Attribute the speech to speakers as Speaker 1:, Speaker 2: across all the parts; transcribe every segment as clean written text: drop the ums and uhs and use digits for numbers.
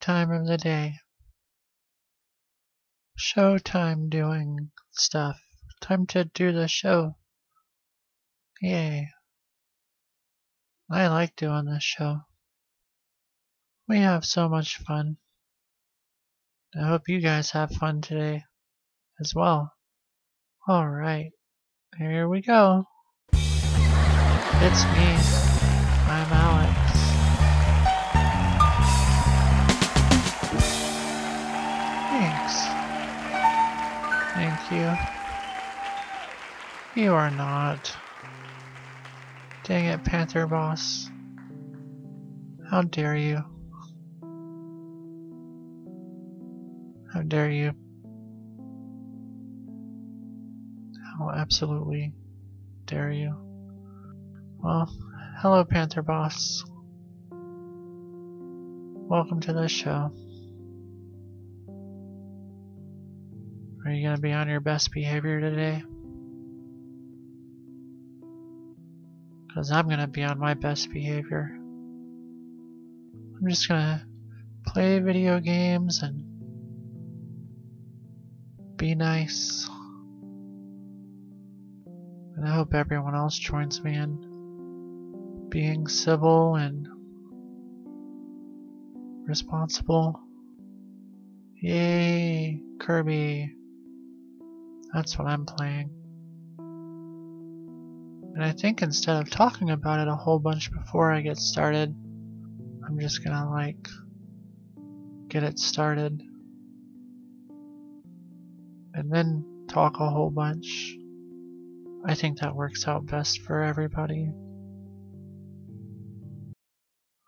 Speaker 1: time of the day. Showtime doing stuff. Time to do the show. Yay. I like doing this show. We have so much fun. I hope you guys have fun today as well. Alright, here we go. It's me. I'm Alex. Thanks. Thank you. You are not. Dang it, Panther Boss. How dare you? How dare you? How absolutely dare you? Well, hello, Panther Boss. Welcome to the show. Are you gonna be on your best behavior today? Because I'm gonna be on my best behavior. I'm just gonna play video games and be nice. And I hope everyone else joins me in being civil and responsible. Yay, Kirby. That's what I'm playing. And I think instead of talking about it a whole bunch before I get started, I'm just gonna get it started and then talk a whole bunch. I think that works out best for everybody.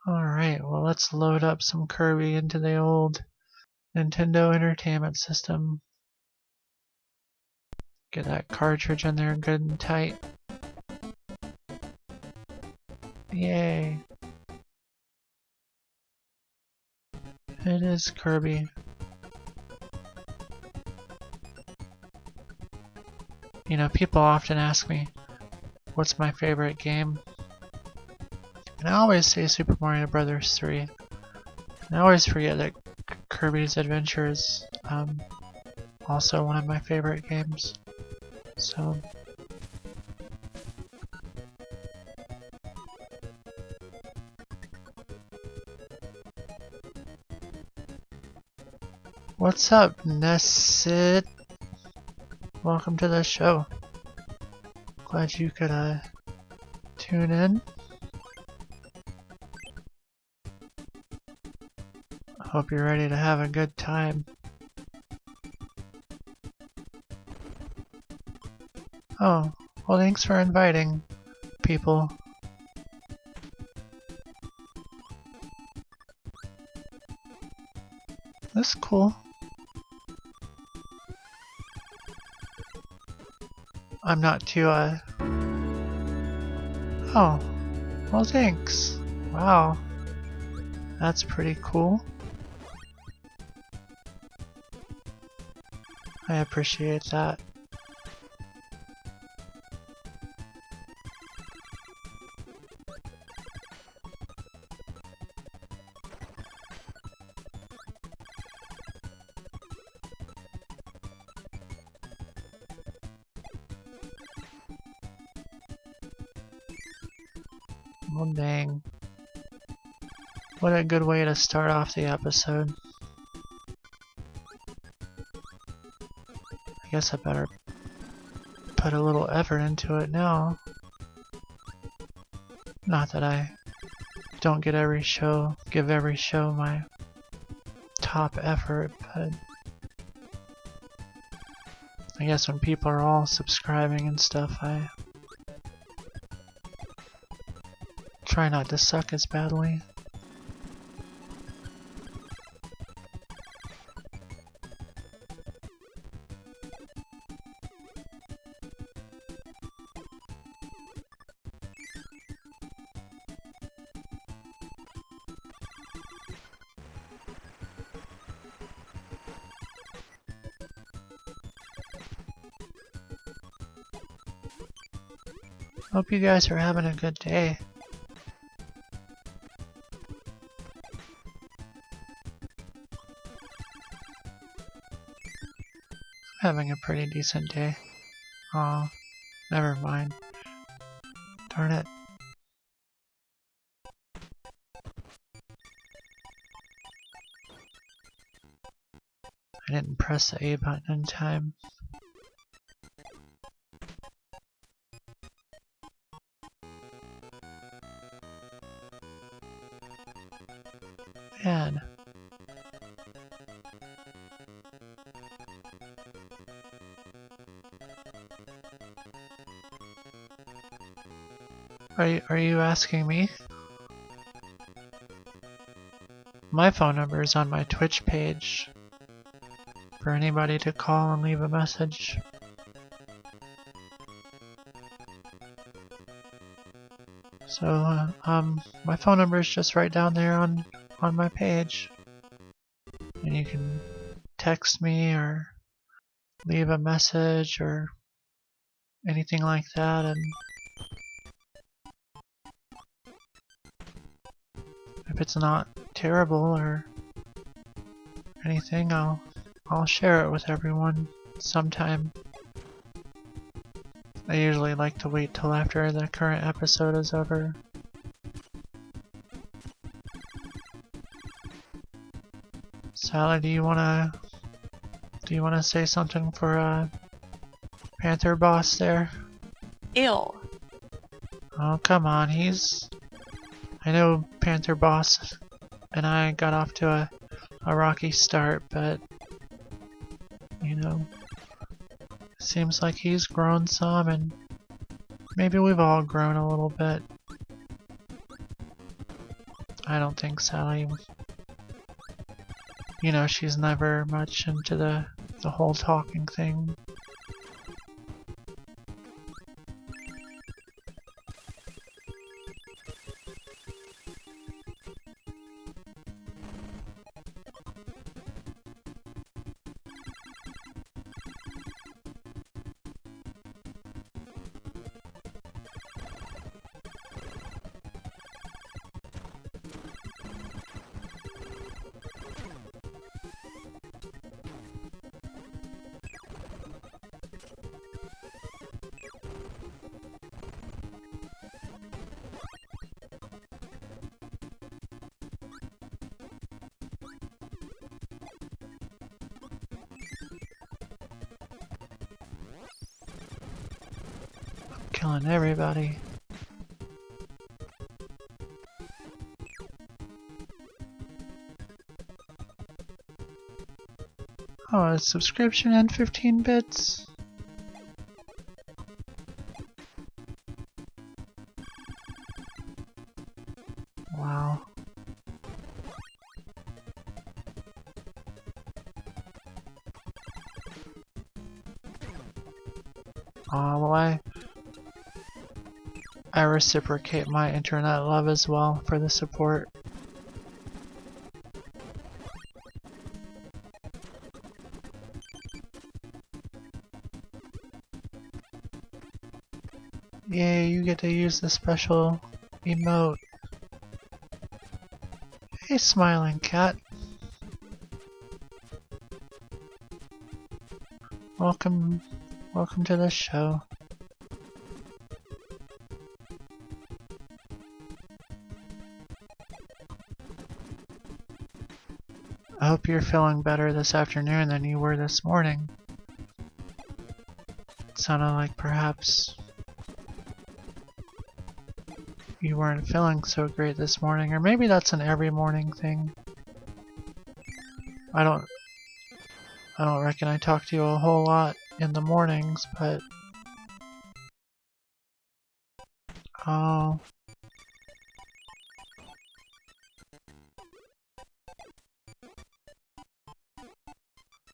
Speaker 1: Alright, well, let's load up some Kirby into the old Nintendo Entertainment System. Get that cartridge in there good and tight. Yay. It is Kirby. You know, people often ask me, what's my favorite game? And I always say Super Mario Bros. 3. And I always forget that Kirby's Adventure is also one of my favorite games. So, what's up, Nessid? Welcome to the show. Glad you could tune in. Hope you're ready to have a good time. Oh, well, thanks for inviting people. That's cool. I'm not too, Oh, well, thanks. Wow. That's pretty cool. I appreciate that. Well, dang. What a good way to start off the episode. I guess I better put a little effort into it now. Not that I don't give every show my top effort, but I guess when people are all subscribing and stuff, I try not to suck as badly. Hope you guys are having a good day. having a pretty decent day. Aw, never mind. Darn it. I didn't press the A button in time. Man. Are you asking me? My phone number is on my Twitch page for anybody to call and leave a message. So, my phone number is just right down there on my page. And you can text me or leave a message or anything like that, and if it's not terrible or anything, I'll share it with everyone sometime. I usually like to wait till after the current episode is over. Sally, do you wanna say something for Panther Boss there?
Speaker 2: Ew.
Speaker 1: Oh, come on, I know Panther Boss and I got off to a rocky start, but you know, seems like he's grown some, and maybe we've all grown a little bit. I don't think Sally, you know, she's never much into the whole talking thing. Killing everybody. Oh, a subscription and 15 bits? Wow. Well, I reciprocate my internet love as well for the support. Yay, you get to use the special emote. Hey, smiling cat. Welcome to the show. I hope you're feeling better this afternoon than you were this morning. It sounded like perhaps you weren't feeling so great this morning, or maybe that's an every morning thing. I don't reckon I talk to you a whole lot in the mornings, but oh.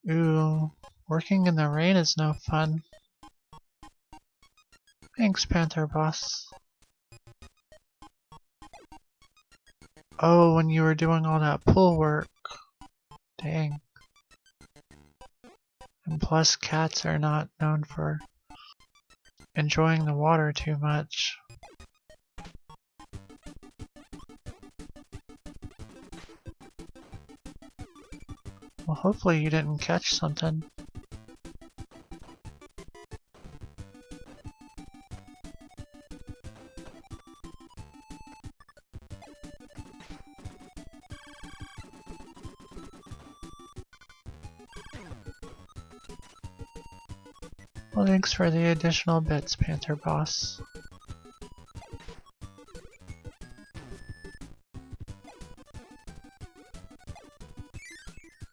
Speaker 1: Ooh, working in the rain is no fun. Thanks, Panther Boss. Oh, when you were doing all that pool work. Dang. And plus, cats are not known for enjoying the water too much. Well, hopefully you didn't catch something. Well, thanks for the additional bits, Panther Boss.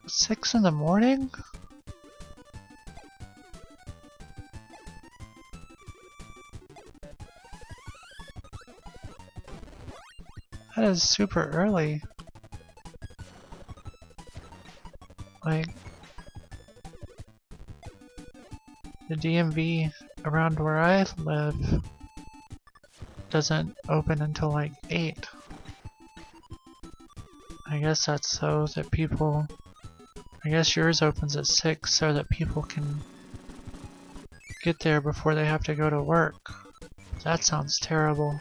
Speaker 1: Six in the morning? That is super early. Like, the DMV around where I live doesn't open until like 8. I guess that's so that people... I guess yours opens at 6 so that people can get there before they have to go to work. That sounds terrible.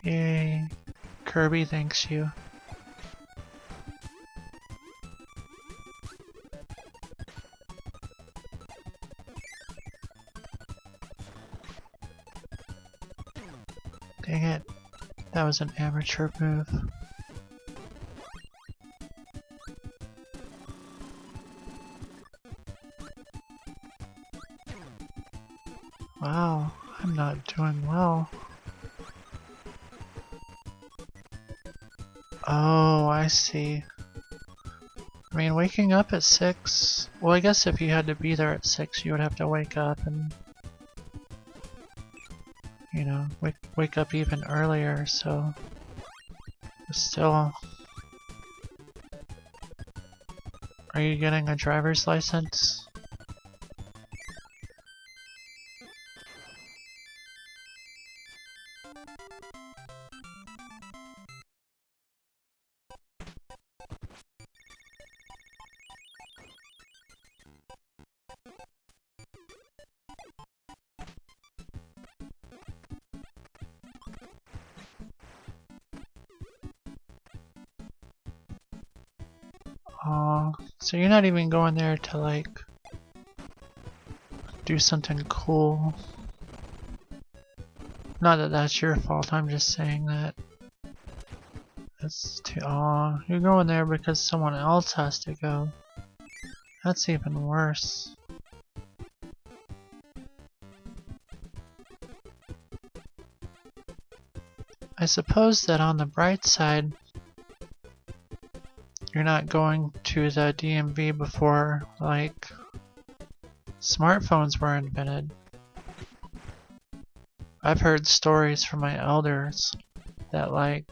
Speaker 1: Yay. Kirby thanks you. Dang it. That was an amateur move. Wow, I'm not doing well. Oh, I see. I mean, waking up at 6... Well, I guess if you had to be there at 6, you would have to wake up and... You know, wake up even earlier, so... Still... Are you getting a driver's license? Oh, so you're not even going there to like do something cool. Not that that's your fault, I'm just saying that. That's too. Oh, you're going there because someone else has to go. That's even worse. I suppose that on the bright side, you're not going to the DMV before, like, smartphones were invented. I've heard stories from my elders that, like,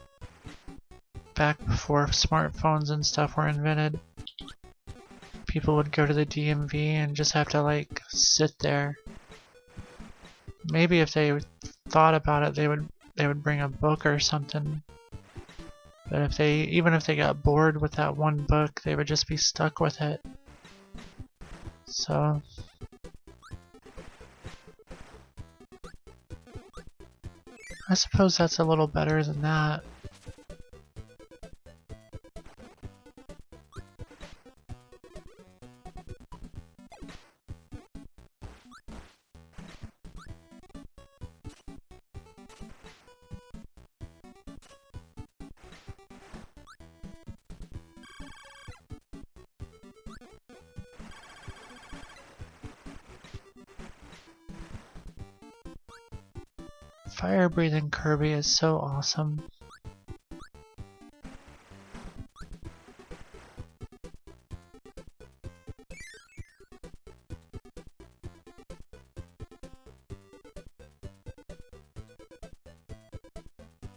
Speaker 1: back before smartphones and stuff were invented, people would go to the DMV and just have to, like, sit there. Maybe if they thought about it, they would bring a book or something. But even if they got bored with that one book, they would just be stuck with it. So... I suppose that's a little better than that. Fire-breathing Kirby is so awesome.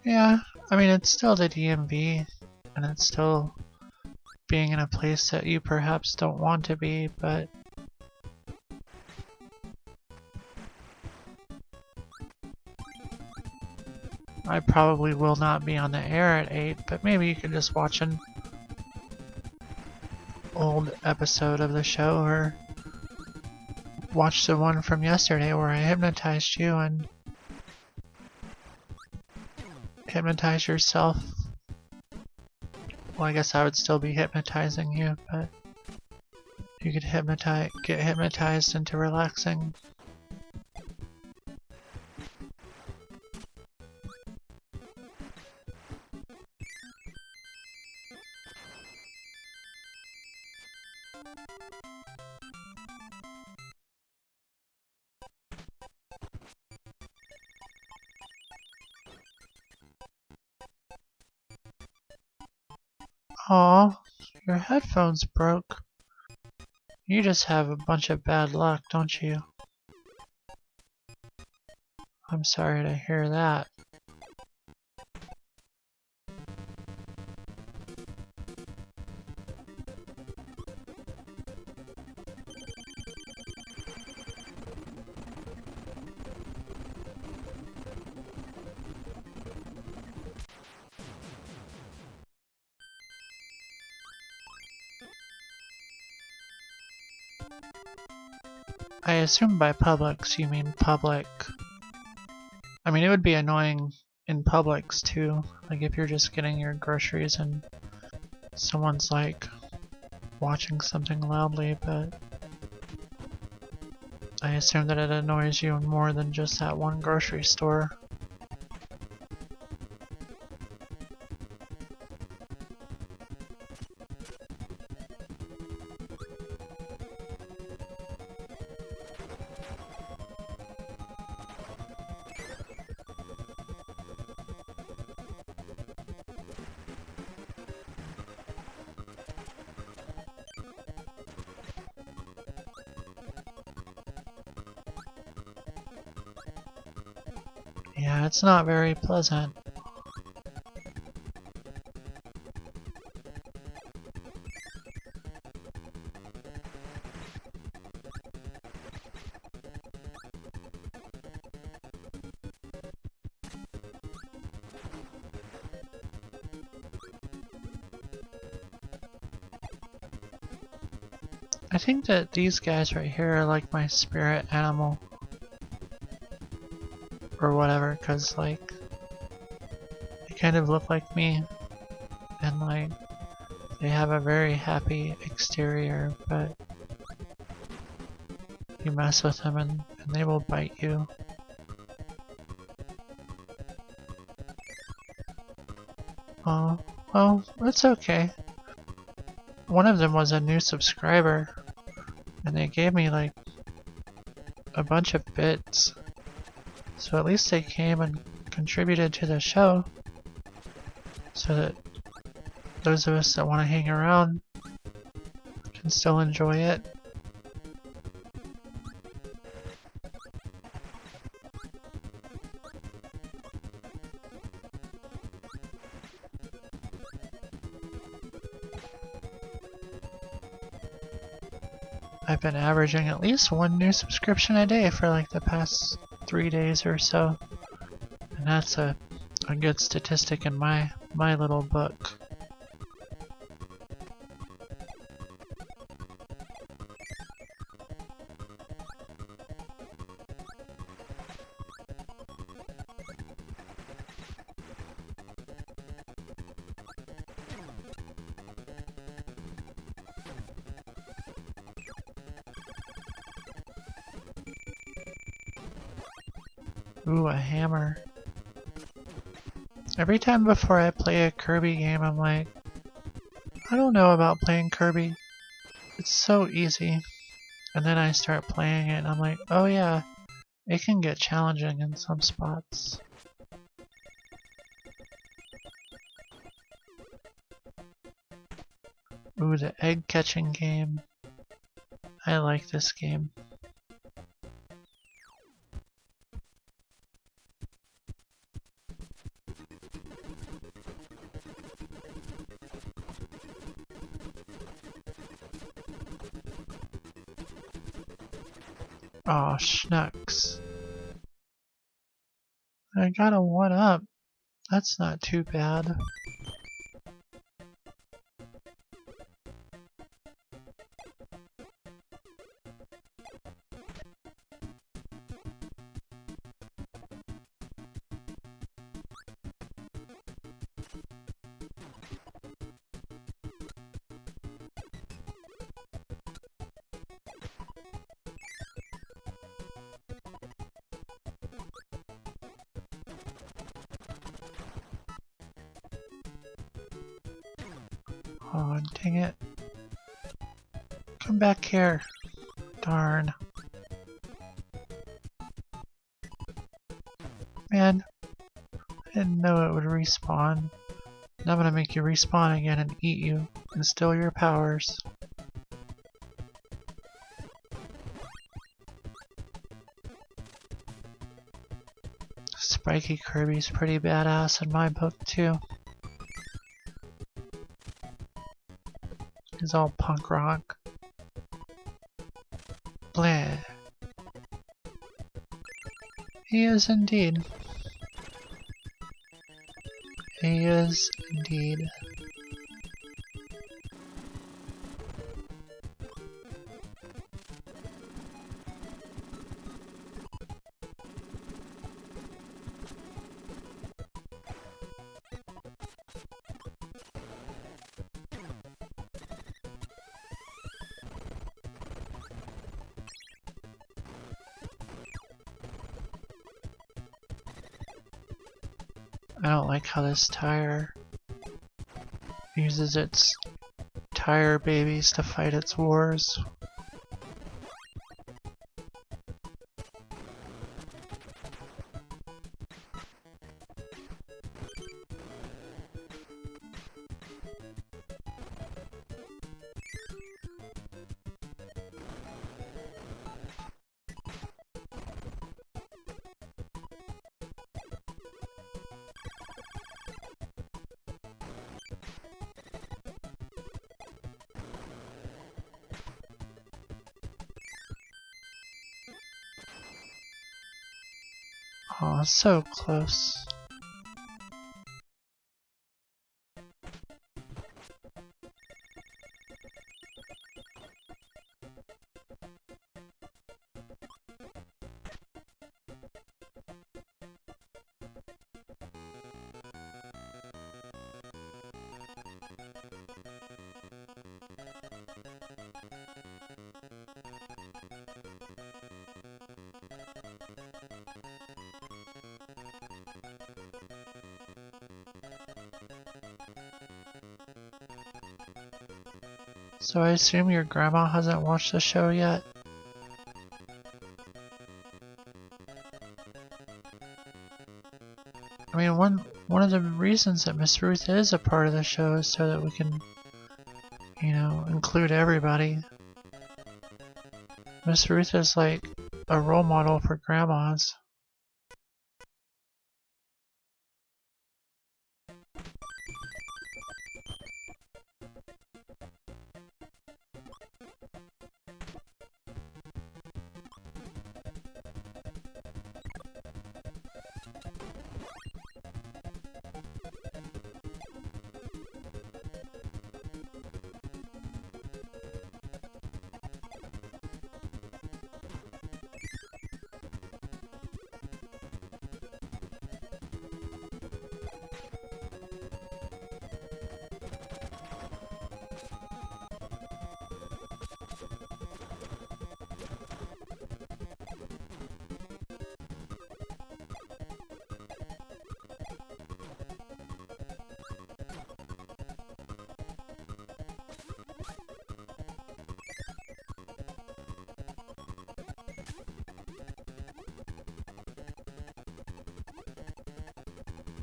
Speaker 1: Yeah, I mean it's still the DMV, and it's still being in a place that you perhaps don't want to be, but... I probably will not be on the air at 8, but maybe you can just watch an old episode of the show, or watch the one from yesterday where I hypnotized you and hypnotize yourself. Well, I guess I would still be hypnotizing you, but you could get hypnotized into relaxing. Aw, your headphones broke. You just have a bunch of bad luck, don't you? I'm sorry to hear that. I assume by Publix you mean public. I mean, it would be annoying in Publix too, like if you're just getting your groceries and someone's like watching something loudly, but I assume that it annoys you more than just that one grocery store. Yeah, it's not very pleasant. I think that these guys right here are like my spirit animal. Or whatever, cause like, they kind of look like me. And like, they have a very happy exterior, but you mess with them and they will bite you. Oh, well, it's okay. One of them was a new subscriber, and they gave me like a bunch of bits. So at least they came and contributed to the show, so that those of us that want to hang around can still enjoy it. I've been averaging at least one new subscription a day for like the past 3 days or so. And that's a good statistic in my little book. Ooh, a hammer. Every time before I play a Kirby game, I'm like, I don't know about playing Kirby. It's so easy. And then I start playing it and I'm like, oh yeah, it can get challenging in some spots. Ooh, the egg catching game. I like this game. Aw, shucks. I got a 1-up. That's not too bad. Oh, dang it. Come back here. Darn. Man, I didn't know it would respawn. And I'm gonna make you respawn again and eat you and steal your powers. Spiky Kirby's pretty badass in my book too. He's all punk rock. Blah. He is indeed. He is indeed. I don't like how this tire uses its tire babies to fight its wars. Oh, so close. So I assume your grandma hasn't watched the show yet? I mean, one of the reasons that Miss Ruth is a part of the show is so that we can, you know, include everybody. Miss Ruth is like a role model for grandmas.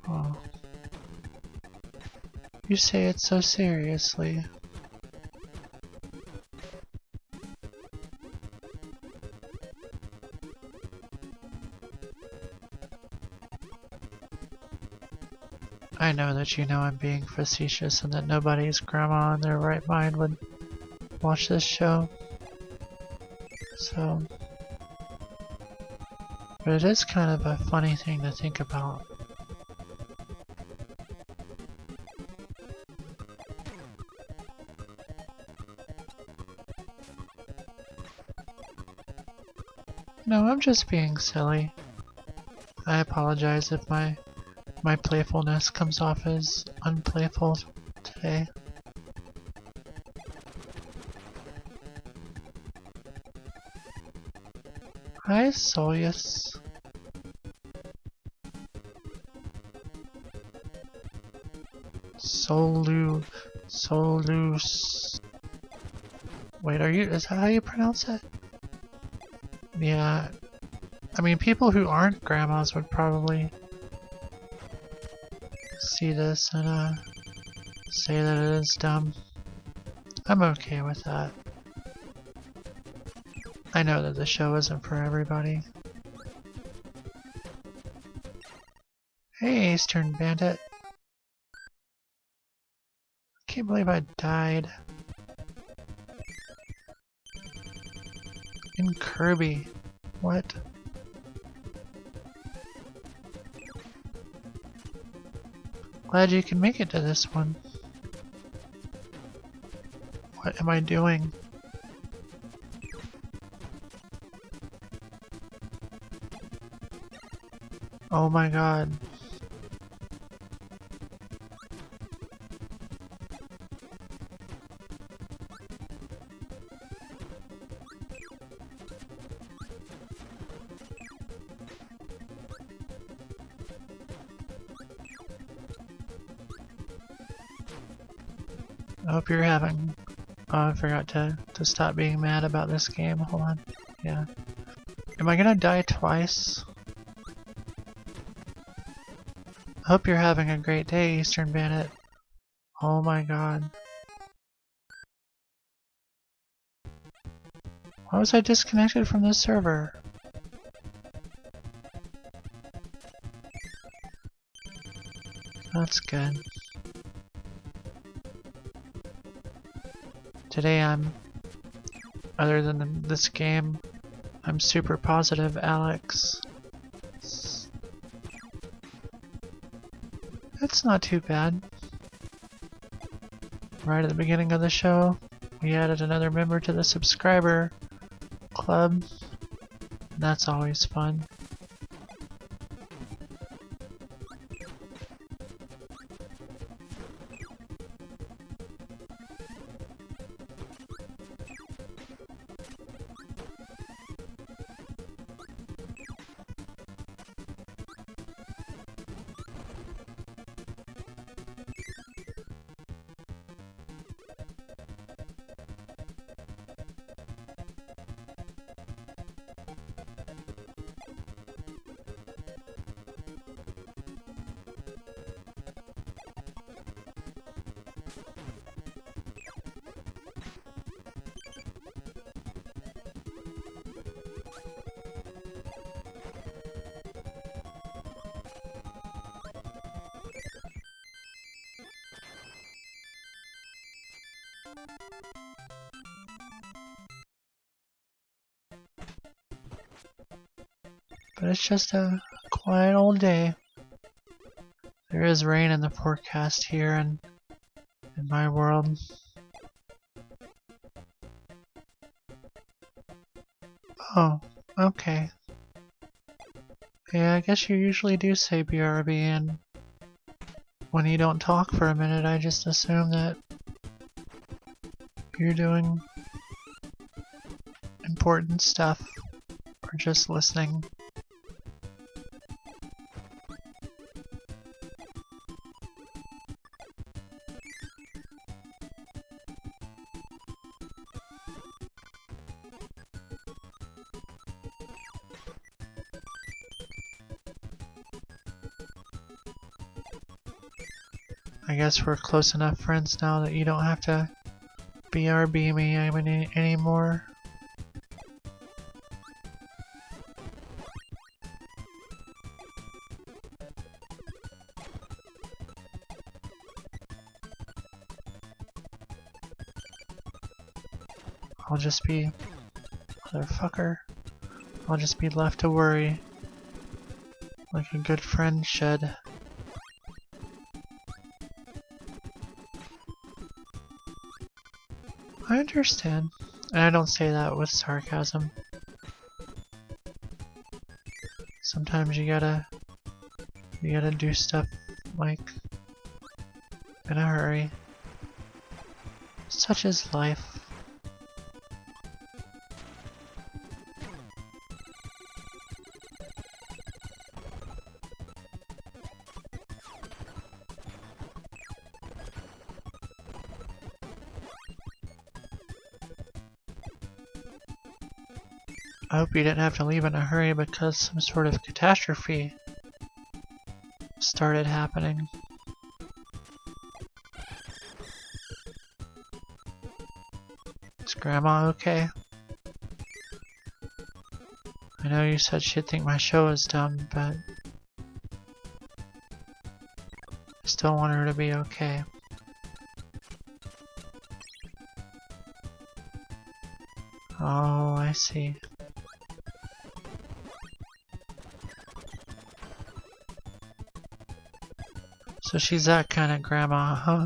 Speaker 1: Oh. You say it so seriously. I know that you know I'm being facetious and that nobody's grandma in their right mind would watch this show. So... But it is kind of a funny thing to think about. No, I'm just being silly. I apologize if my playfulness comes off as unplayful today. Hi, Solius. Solus. Wait, is that how you pronounce it? Yeah. I mean, people who aren't grandmas would probably see this and say that it is dumb. I'm okay with that. I know that the show isn't for everybody. Hey, Eastern Bandit. I can't believe I died. In Kirby. What? Glad you can make it to this one. What am I doing? Oh my god. I hope you're having... Oh, I forgot to stop being mad about this game. Hold on. Yeah. Am I gonna die twice? I hope you're having a great day, Eastern Bandit. Oh my god. Why was I disconnected from the server? That's good. Today other than this game, I'm super positive, Alex. That's not too bad. Right at the beginning of the show, we added another member to the subscriber club. That's always fun. But it's just a quiet old day. There is rain in the forecast here in my world. Oh, okay. Yeah, I guess you usually do say BRB, and when you don't talk for a minute, I just assume that you're doing important stuff or just listening. I guess we're close enough friends now that you don't have to BRB me anymore. I'll just be... Motherfucker. I'll just be left to worry. Like a good friend should. I understand. And I don't say that with sarcasm. Sometimes you gotta do stuff like in a hurry. Such is life. I hope you didn't have to leave in a hurry because some sort of catastrophe started happening. Is Grandma okay? I know you said she'd think my show was dumb, but I still want her to be okay. Oh, I see. So she's that kind of grandma, huh?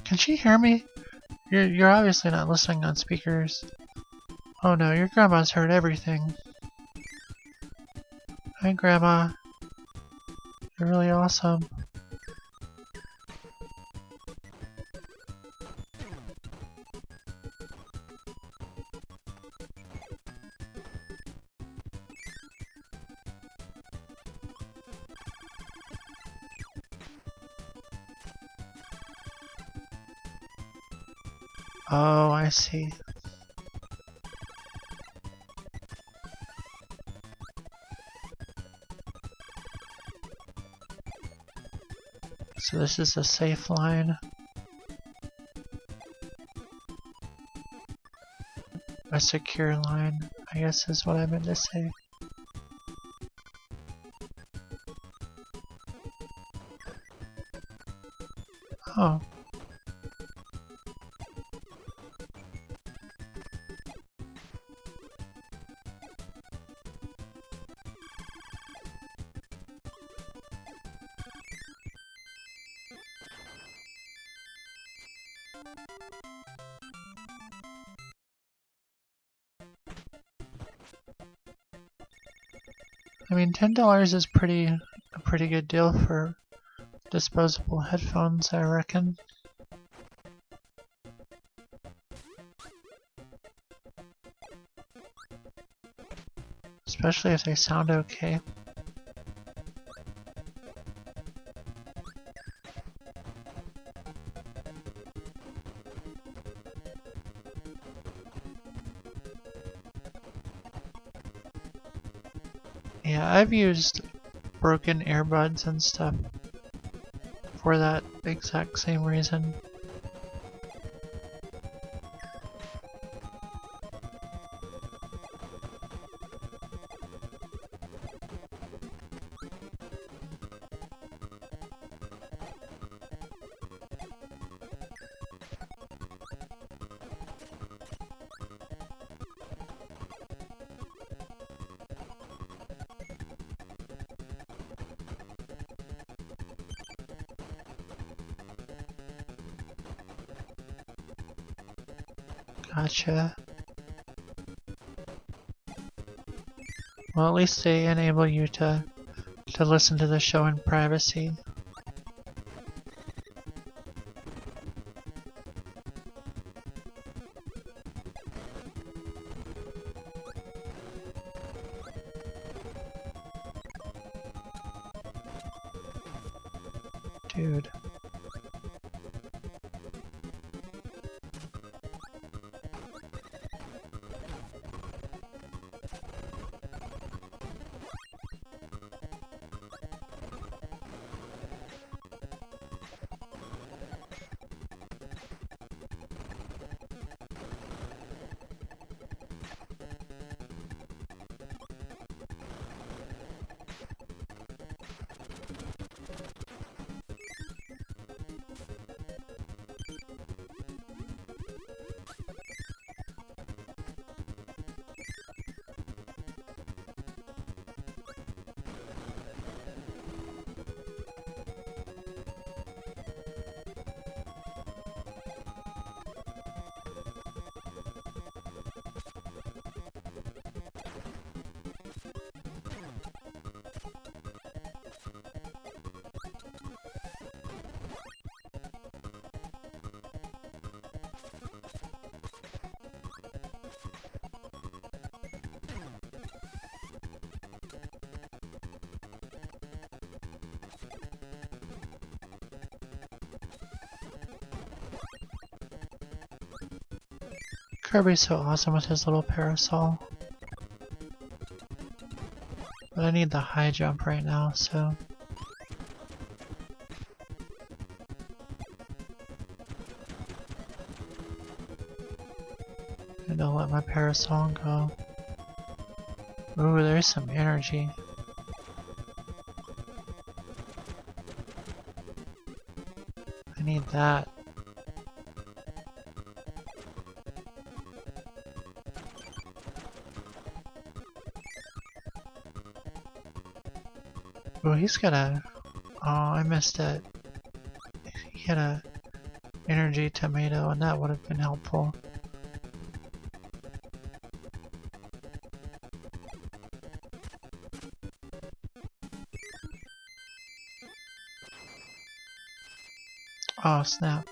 Speaker 1: Can she hear me? You're obviously not listening on speakers. Oh no, your grandma's heard everything. Hi, Grandma. You're really awesome. Oh, I see. So this is a safe line. A secure line, I guess is what I meant to say. Oh. I mean, $10 is a pretty good deal for disposable headphones, I reckon. Especially if they sound okay. Yeah, I've used broken earbuds and stuff for that exact same reason. Gotcha. Well, at least they enable you to listen to the show in privacy. Dude. Kirby's so awesome with his little parasol. But I need the high jump right now, so... And I'll let my parasol go. Ooh, there's some energy. I need that. Ooh, he's got a... Oh, I missed it. He had a energy tomato, and that would have been helpful. Oh, snap.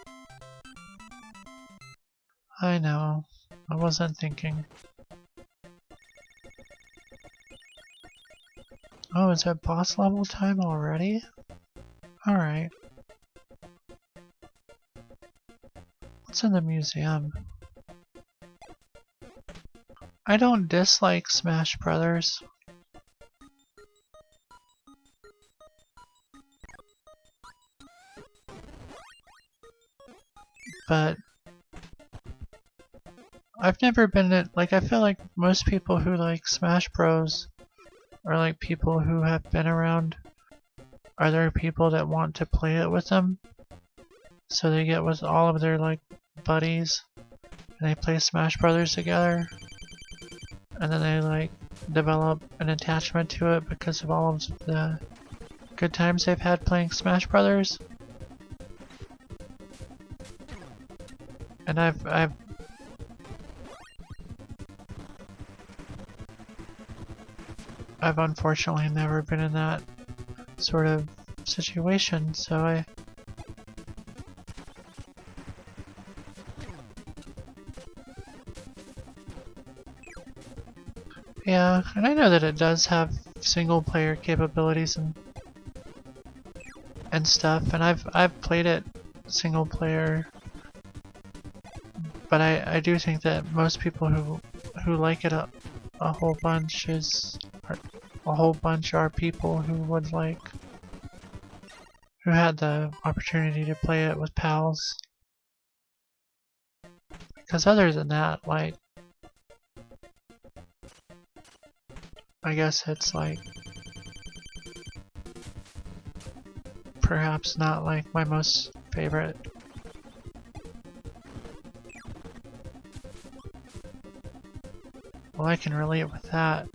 Speaker 1: I know. I wasn't thinking. Oh, is that boss level time already? Alright. What's in the museum? I don't dislike Smash Brothers. But I've never been at, like, I feel like most people who like Smash Bros are like people who have been around other people that want to play it with them. So they get with all of their like buddies and they play Smash Brothers together. And then they like develop an attachment to it because of all of the good times they've had playing Smash Brothers. And I've unfortunately never been in that sort of situation, so yeah, and I know that it does have single player capabilities and stuff, and I've played it single player, but I do think that most people who like it a whole bunch are people who would like, who had the opportunity to play it with pals. Because other than that, like, I guess it's like perhaps not like my most favorite. Well, I can relate with that.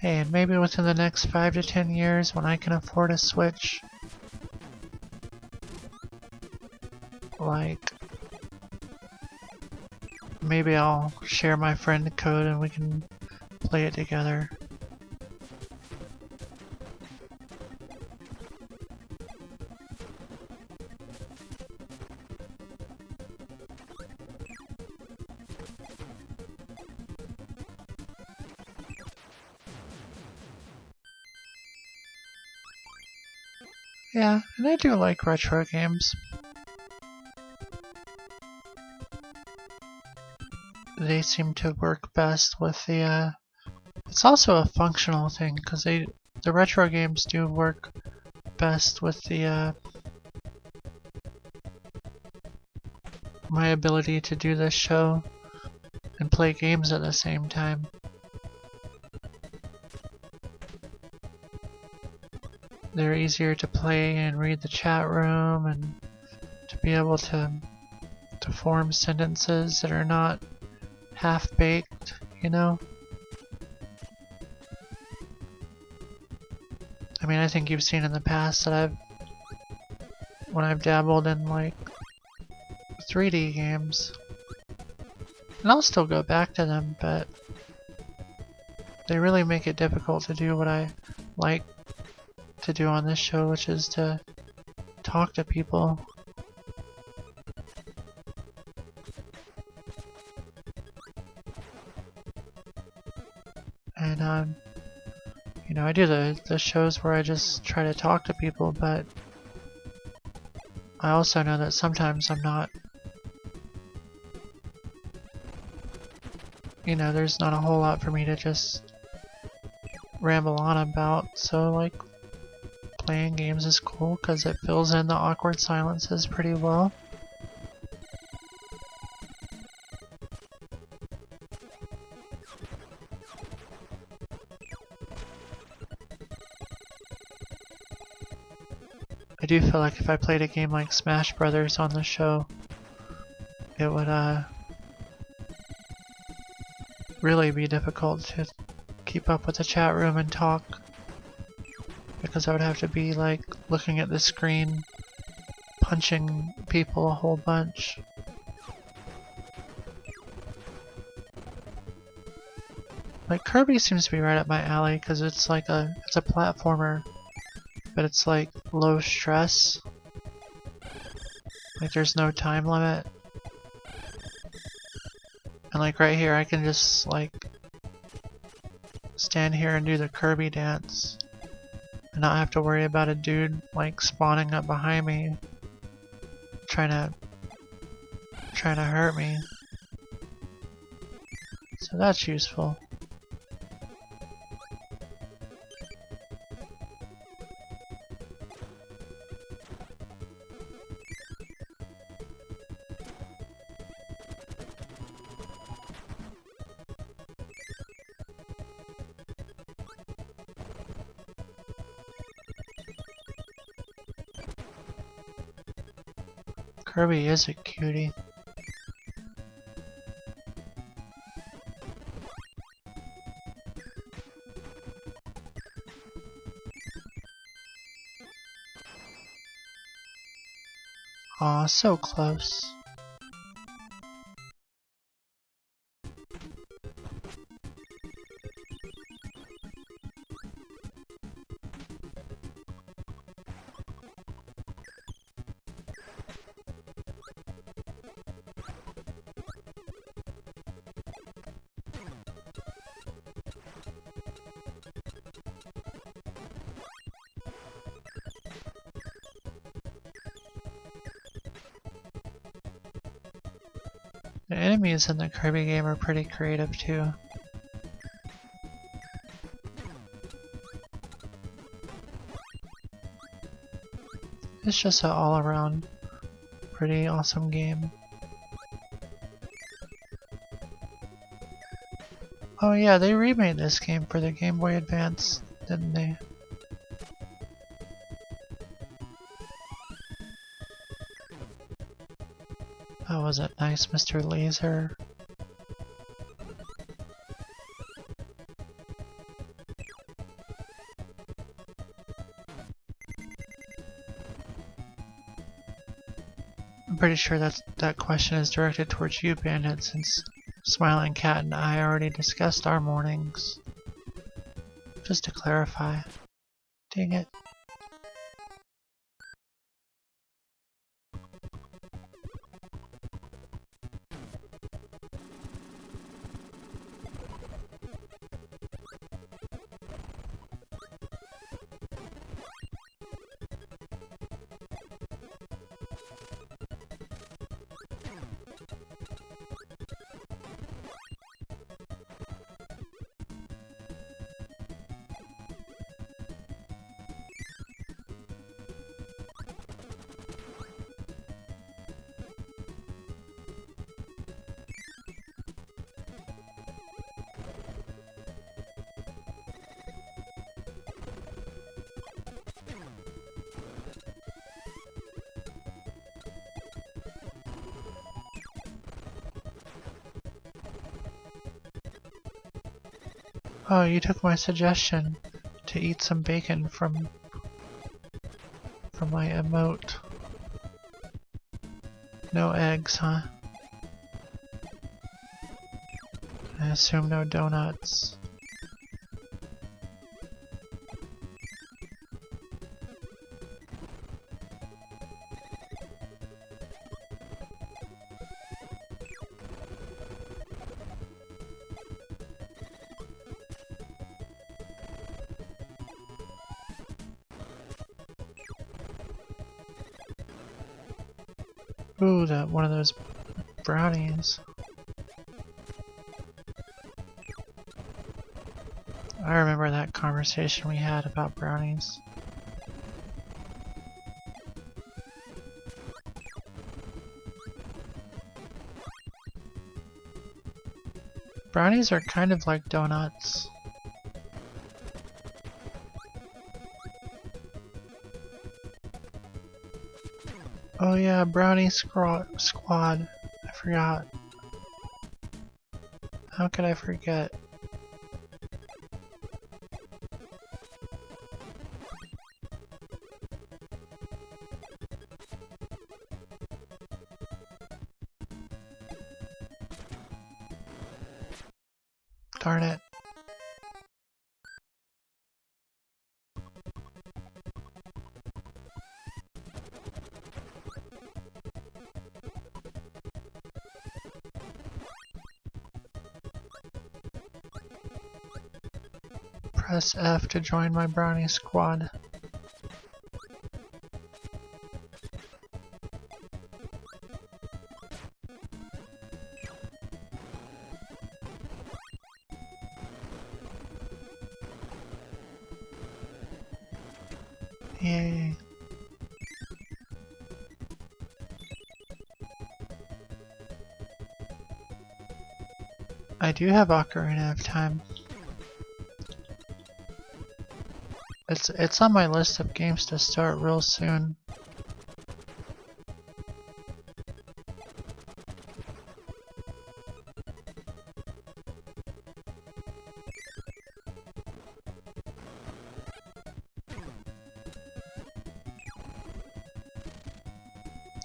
Speaker 1: Hey, and maybe within the next 5 to 10 years when I can afford a Switch, like, maybe I'll share my friend code and we can play it together. Yeah, and I do like retro games. They seem to work best with the, it's also a functional thing, because the retro games do work best with the, my ability to do this show and play games at the same time. They're easier to play and read the chat room and to be able to form sentences that are not half-baked, you know? I mean, I think you've seen in the past that when I've dabbled in like 3D games, and I'll still go back to them, but they really make it difficult to do what I like to do on this show, which is to talk to people. And You know, I do the shows where I just try to talk to people, but I also know that sometimes I'm not, you know, there's not a whole lot for me to just ramble on about, so like playing games is cool because it fills in the awkward silences pretty well. I do feel like if I played a game like Smash Brothers on the show, it would really be difficult to keep up with the chat room and talk, because I would have to be like looking at the screen, punching people a whole bunch. Like Kirby seems to be right up my alley because it's like it's a platformer, but it's like low stress. Like there's no time limit. And like right here I can just like stand here and do the Kirby dance and not have to worry about a dude like spawning up behind me trying to hurt me. So that's useful. Kirby is a cutie. Aw, so close. The enemies in the Kirby game are pretty creative too. It's just an all-around pretty awesome game. Oh yeah, they remade this game for the Game Boy Advance, didn't they? Oh, was it nice, Mr. Laser? I'm pretty sure that question is directed towards you, Bandit, since Smiling Cat and I already discussed our mornings. Just to clarify. Dang it. Oh, you took my suggestion to eat some bacon from my emote. No eggs, huh? I assume no donuts. Ooh, that one of those brownies. I remember that conversation we had about brownies. Brownies are kind of like donuts. Oh yeah, Brownie Squad. I forgot. How could I forget? Darn it. Press F to join my Brownie Squad. Yay. I do have Ocarina of Time. It's on my list of games to start real soon.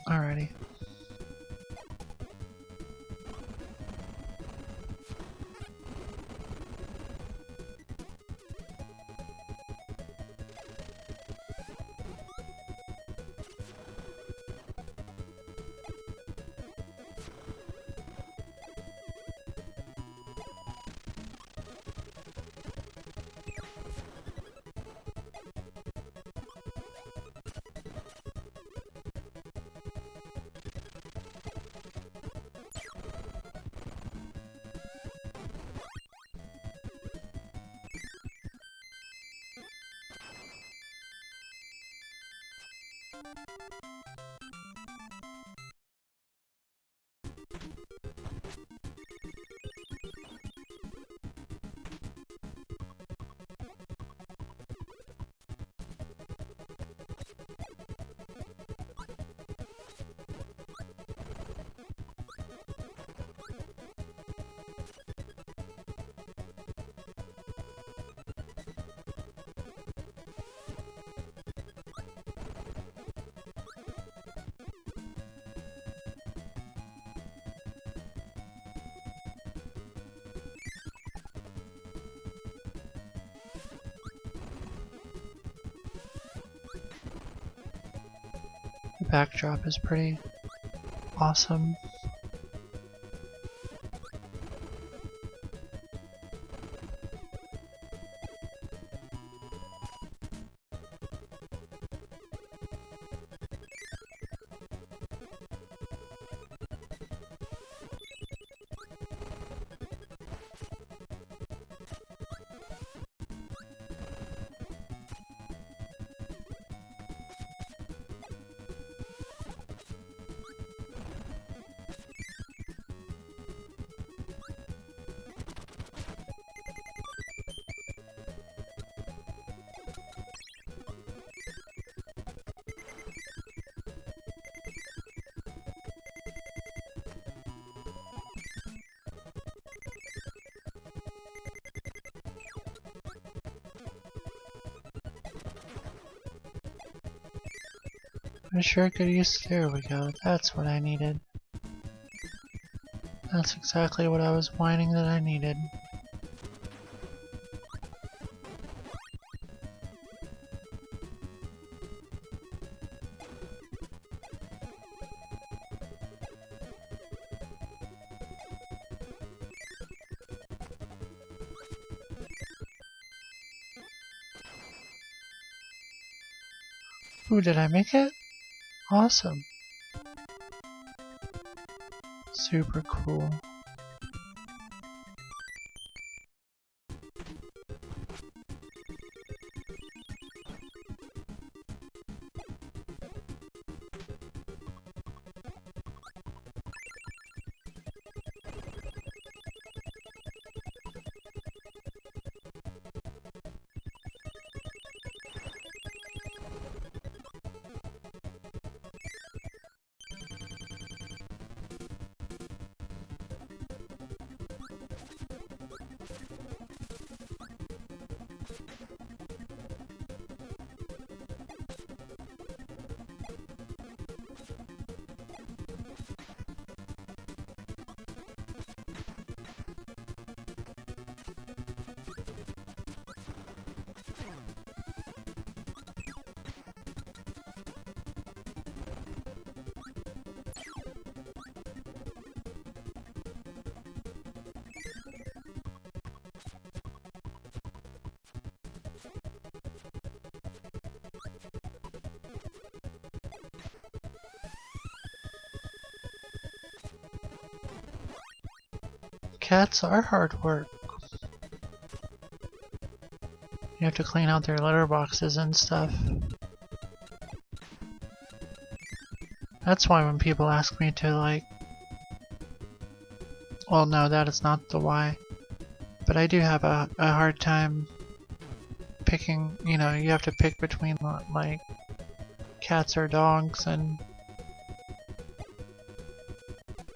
Speaker 1: Alrighty. The backdrop is pretty awesome. I sure could use. There we go. That's what I needed. That's exactly what I was whining that I needed. Ooh, did I make it? Awesome. super cool. Cats are hard work. You have to clean out their litter boxes and stuff. That's why when people ask me to like... Well, no, that is not the why. But I do have a hard time picking, you know, you have to pick between like cats or dogs, and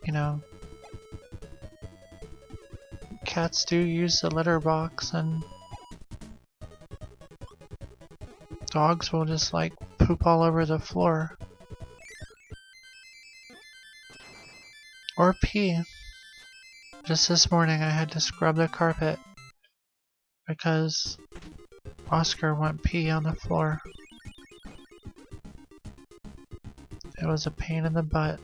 Speaker 1: you know, cats do use the litter box and dogs will just like poop all over the floor. Or pee. Just this morning I had to scrub the carpet because Oscar went pee on the floor. It was a pain in the butt.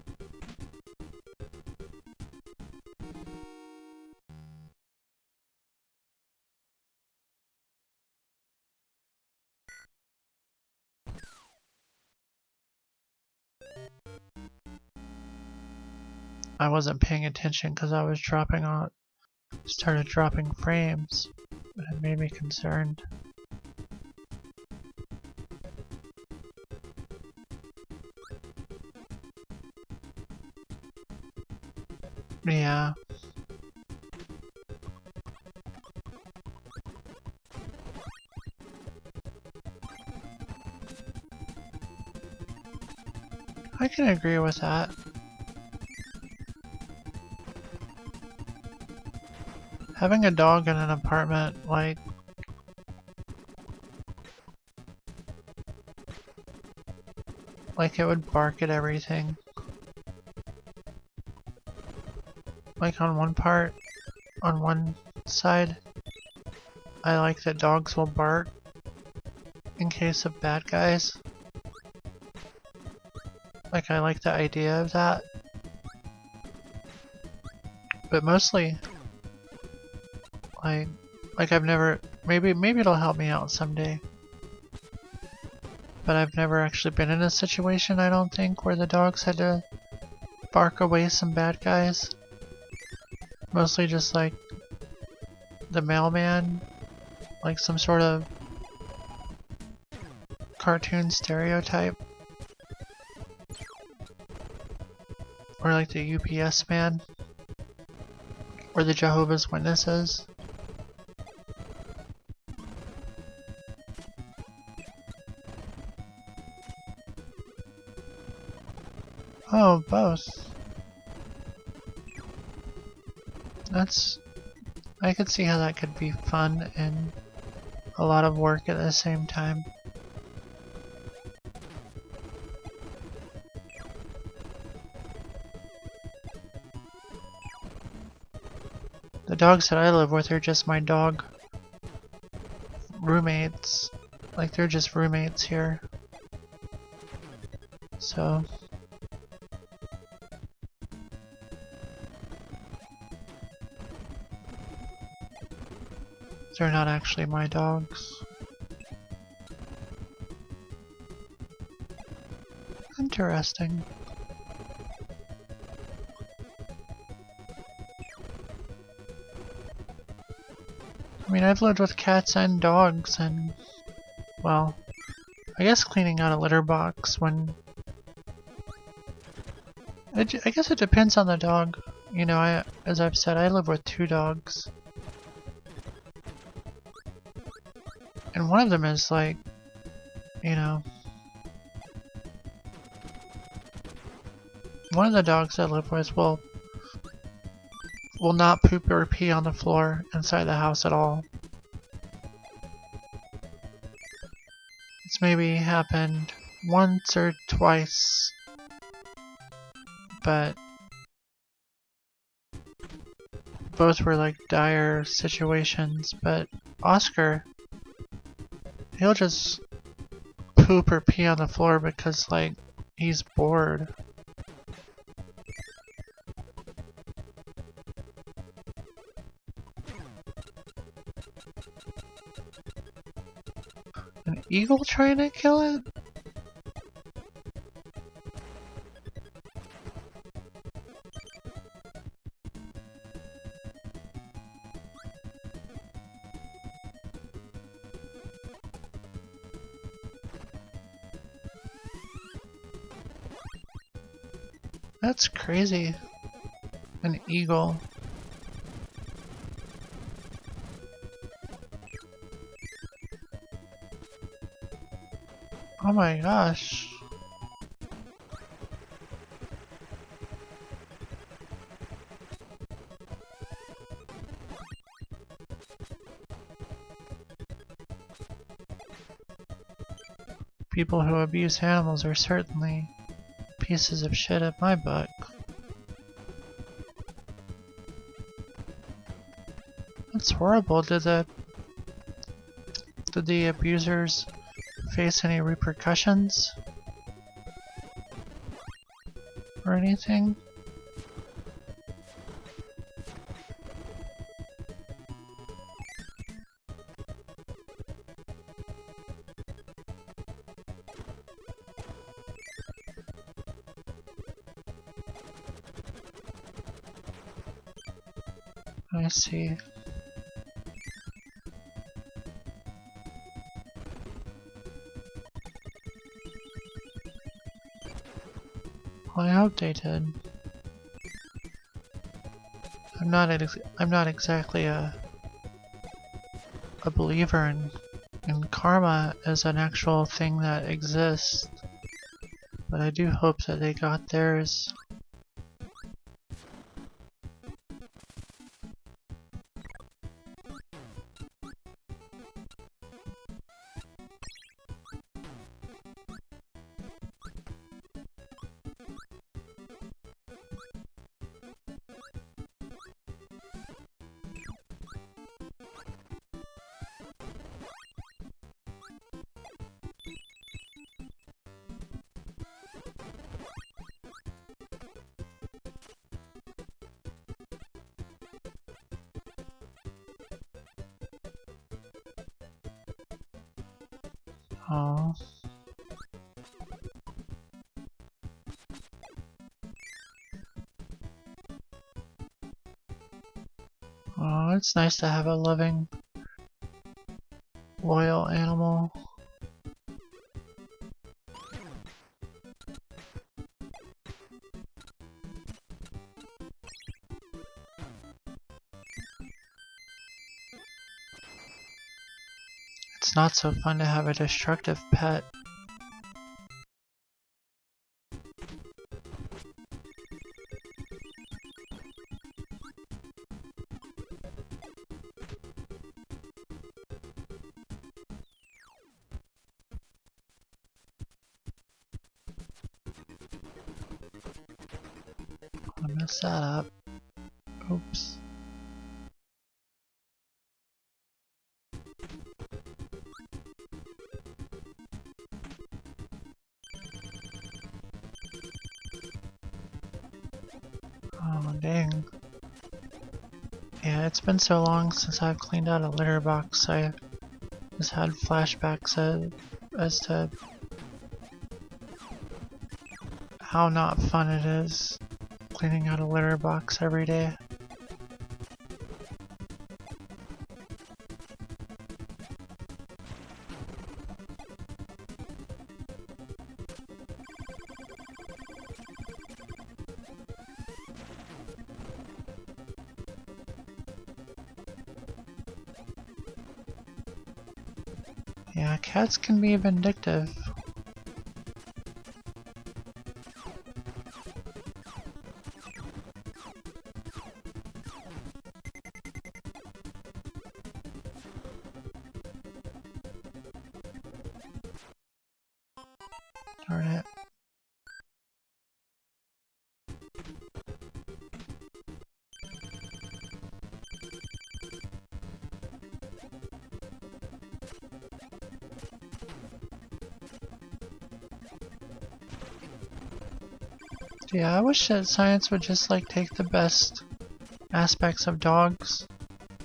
Speaker 1: I wasn't paying attention because I was started dropping frames. It made me concerned. Yeah. I can agree with that. Having a dog in an apartment, like, it would bark at everything. Like on one side, I like that dogs will bark in case of bad guys. Like, I like the idea of that. But mostly, like I've never, maybe it'll help me out someday. But I've never actually been in a situation, I don't think, where the dogs had to bark away some bad guys. Mostly just like the mailman, like some sort of cartoon stereotype. Or like the UPS man. Or the Jehovah's Witnesses. Oh, both. I could see how that could be fun and a lot of work at the same time. The dogs that I live with are just my dog roommates. Like, they're just roommates here. So... they're not actually my dogs. Interesting. I mean, I've lived with cats and dogs, and, well, I guess cleaning out a litter box when... I guess it depends on the dog. You know, as I've said, I live with 2 dogs. And one of them is like, you know... One of the dogs I live with will not poop or pee on the floor inside the house at all. It's maybe happened once or twice, but both were like dire situations. But Oscar, he'll just poop or pee on the floor because like he's bored. An eagle trying to kill it? That's crazy. An eagle. Oh my gosh. People who abuse animals are certainly pieces of shit at my book. That's horrible. Did the abusers face any repercussions? Or anything? I see. Well, I hope they did. I'm not exactly a believer in karma as an actual thing that exists, but I do hope that they got theirs. Oh. Oh, it's nice to have a loving, loyal animal. It's not so fun to have a destructive pet. I messed that up. Oops. Oh, dang. Yeah, it's been so long since I've cleaned out a litter box, I just had flashbacks as to how not fun it is cleaning out a litter box every day. Yeah, cats can be vindictive. Darn it. Yeah, I wish that science would just like take the best aspects of dogs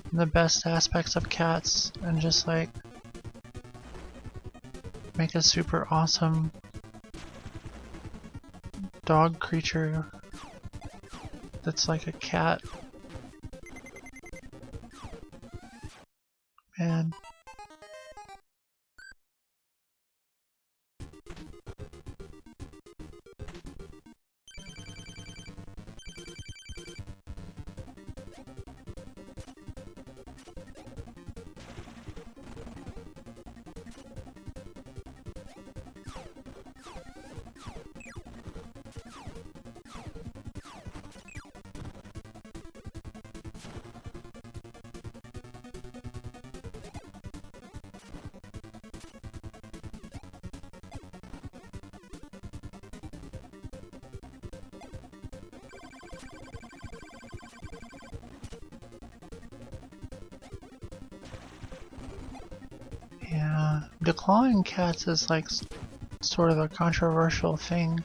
Speaker 1: and the best aspects of cats and just like make a super awesome dog creature that's like a cat. Man. Yeah, declawing cats is like sort of a controversial thing.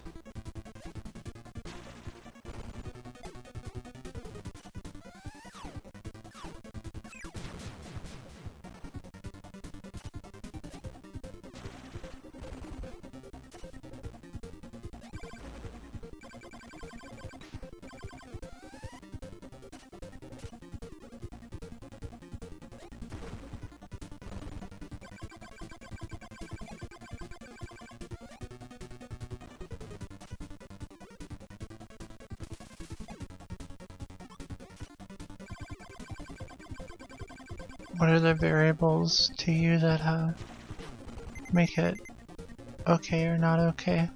Speaker 1: What are the variables to you that make it okay or not okay?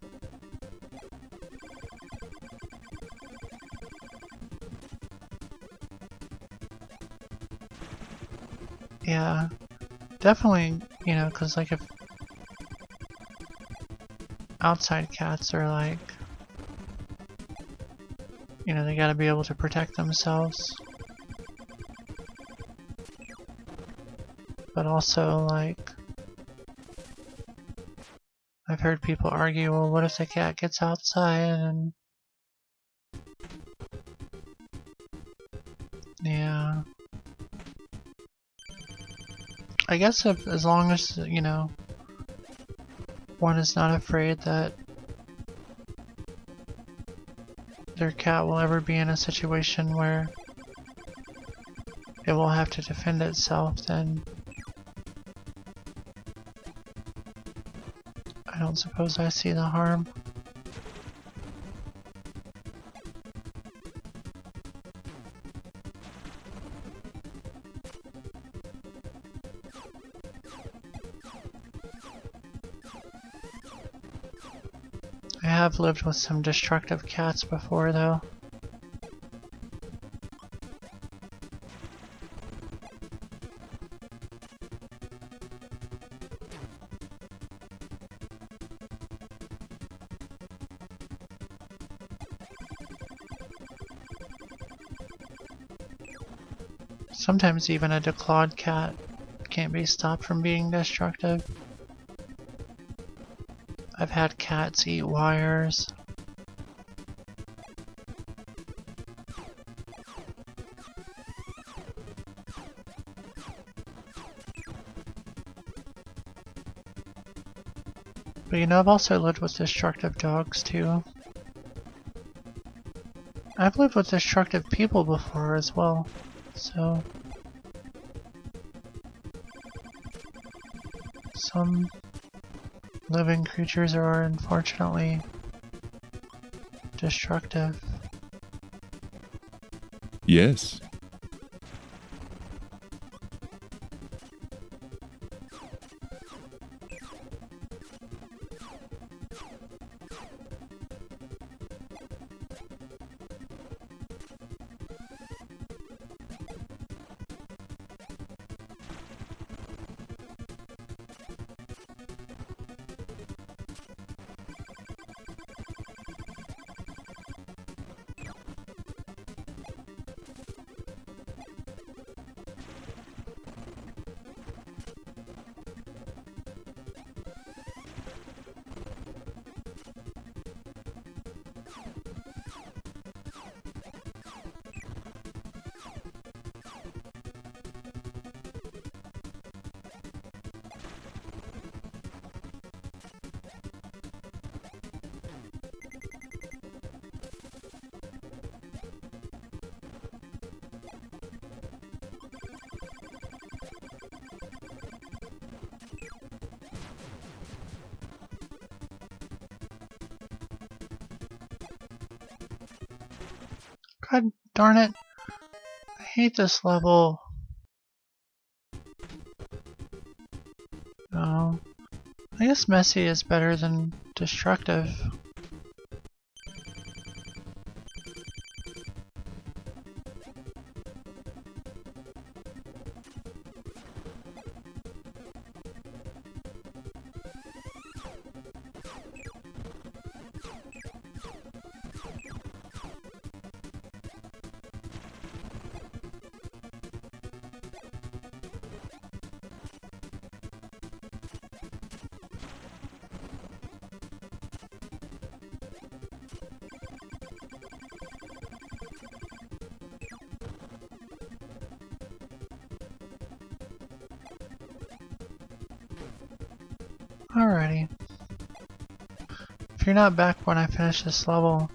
Speaker 1: Yeah, definitely, you know, because like if outside cats are like, you know, they gotta be able to protect themselves. But also, like, I've heard people argue, well, what if the cat gets outside and... Yeah. I guess if, as long as, you know, one is not afraid that their cat will ever be in a situation where it will have to defend itself, then I don't suppose I see the harm. I have lived with some destructive cats before, though. Sometimes even a declawed cat can't be stopped from being destructive. I've had cats eat wires. But you know, I've also lived with destructive dogs too. I've lived with destructive people before as well, so... Some living creatures are unfortunately destructive.
Speaker 2: Yes.
Speaker 1: darn it. I hate this level. Oh, I guess messy is better than destructive. Alrighty. If you're not back when I finish this level,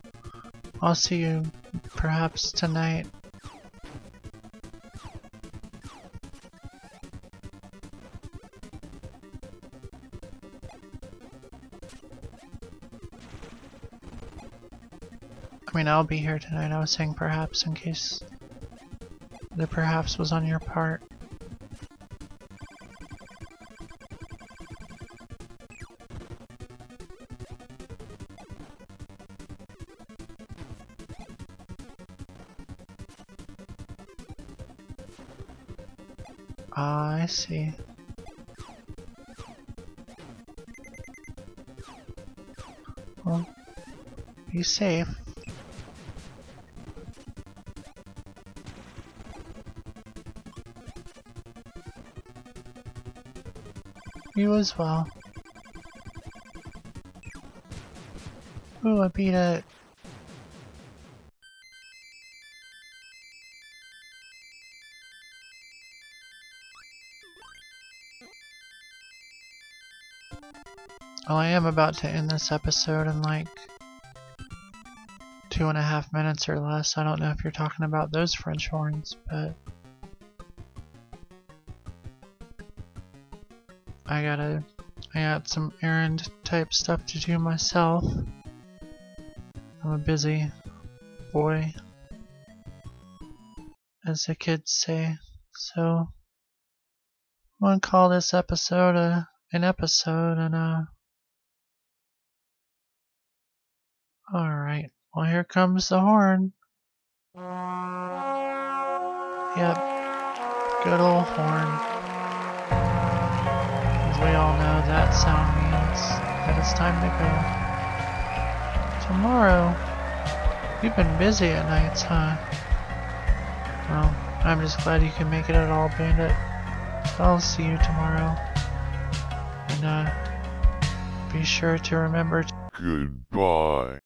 Speaker 1: I'll see you perhaps tonight. I mean, I'll be here tonight. I was saying perhaps in case the perhaps was on your part. Ah, I see. Well, be safe. You as well. Ooh, I beat it. Well, I am about to end this episode in like 2.5 minutes or less. I don't know if you're talking about those French horns, but I got some errand type stuff to do myself. I'm a busy boy, as the kids say. So I'm gonna call this episode an episode, and alright. Well, here comes the horn. Yep, good old horn. As we all know, that sound means that it's time to go. Tomorrow, you've been busy at nights, huh? Well, I'm just glad you can make it at all, Bandit. I'll see you tomorrow. And be sure to remember to...
Speaker 2: Goodbye.